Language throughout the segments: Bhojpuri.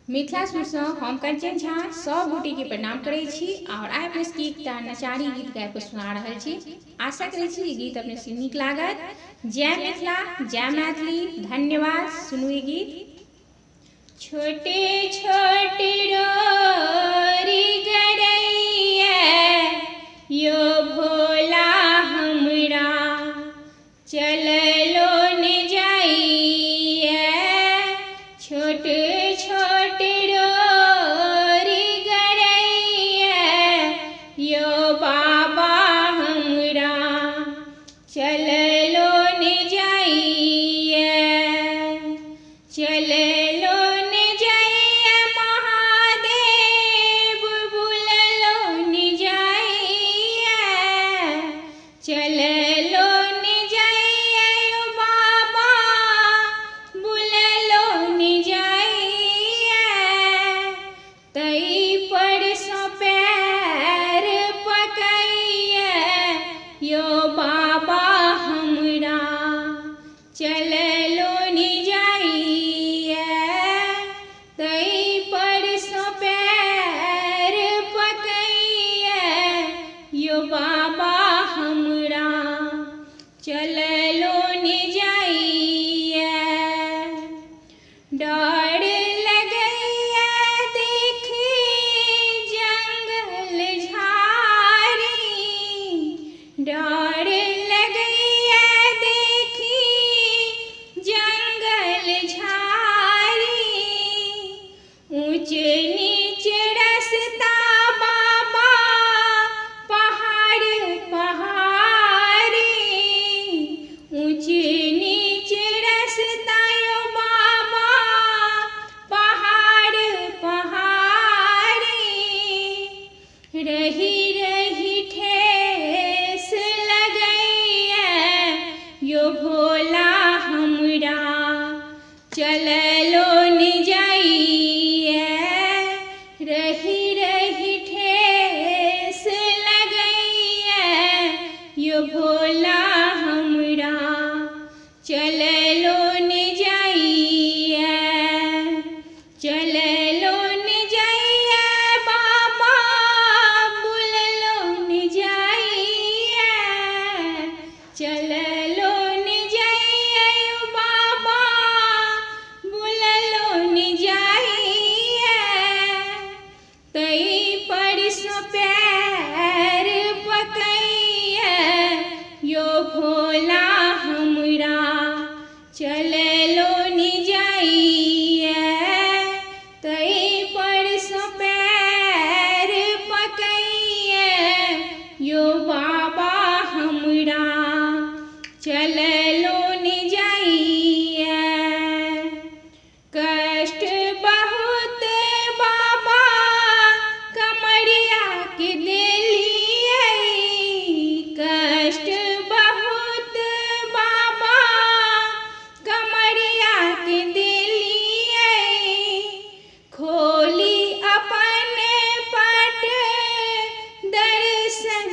मिथिला सुरसँ हम कंचन झा सब गोटे के प्रणाम करै छी और आइ अपने सबके एकटा नचारी गीत गाबि कऽ सुना रहल छी। आशा करै छी ई गीत अपने सबके नीक लागत। जय मिथिला, जय मैथिली, धन्यवाद। सुनू ई गीत। छोटे छोटे रोरी गरैया यो भोला हमरा चललो ने जाइए। छोट छोट रोरी गरैया यो बाबा हमरा चललो ने जाइए। चललो ने जाइए महादेव बुललो ने जाइए। चललो ने जाइए यो बाबा बुललो ने जाइए। तई पर सो पैर पकैया यो बाबा हमरा चललो ने जाइए। तई पर सो पैर पकैया यो बाबा हमरा चललो ने जाइए। डर लगैया देखी जंगल झाड़ी। डर लगैया देखी जंगल झाड़ी। ऊंच नीच रास्ता बाबा पहाड़ पहाड़ी। ऊंच नीच रास्ता यो बाबा पहाड़ पहाड़ी। रही रही ठेस लगैया यो भोला हमरा चललो ने जाइए। रही रही ठेस लगैया यो भोला हमरा चललो ने जाइए। चललो ने जाइए बाबा बुललो ने जाइए। चललो ने जाइए यो बाबा बुललो ने जाइए। तई पर सो पैर पकैया यो भोला हमरा चललो ने जाइए। तई पर सो पैर पकैया यो बाबा हमरा चललो ने जाइए। कष्ट बहुत बाबा कमरिया के देलिए। कष्ट बहुत बाबा कमरिया के देलिए। खोली अपन पट दर्शन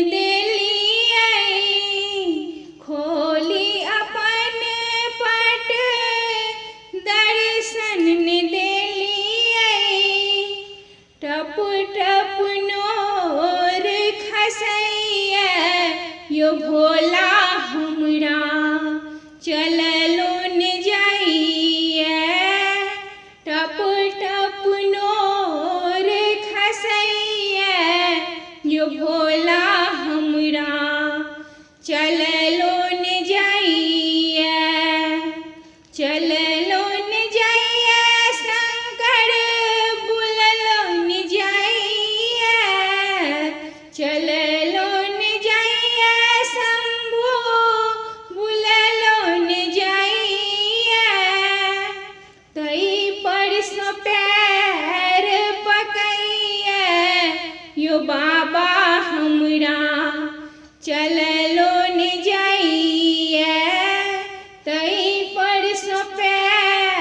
देलिए। खोली अपन पट दर्शन देलिए। टप टप नोर खसैया यो भोला हमरा चललो ने जाइए। टप टप नोर खसैया यो भोला हमरा चललो ने जाइए। चललो ने जाइए शंकर बुललो ने जाइए। चललो ने जाइए शंभु बुललो ने जाइए। तई पर सो पैर पकैया यो बाबा हमरा चललो ने जाइए। तई पर सो पैर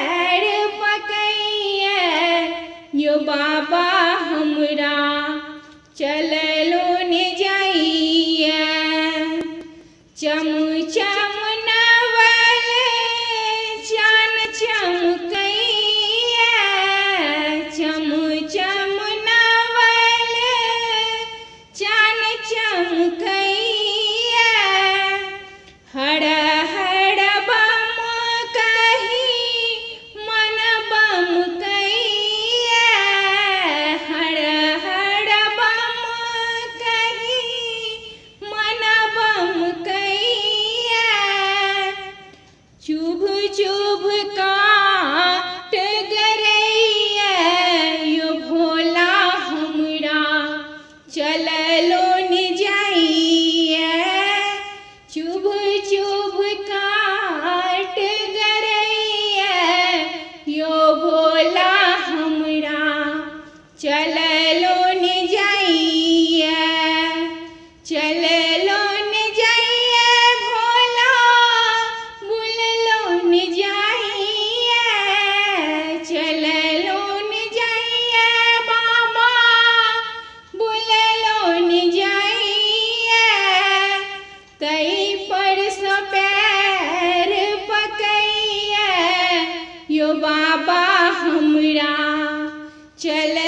चल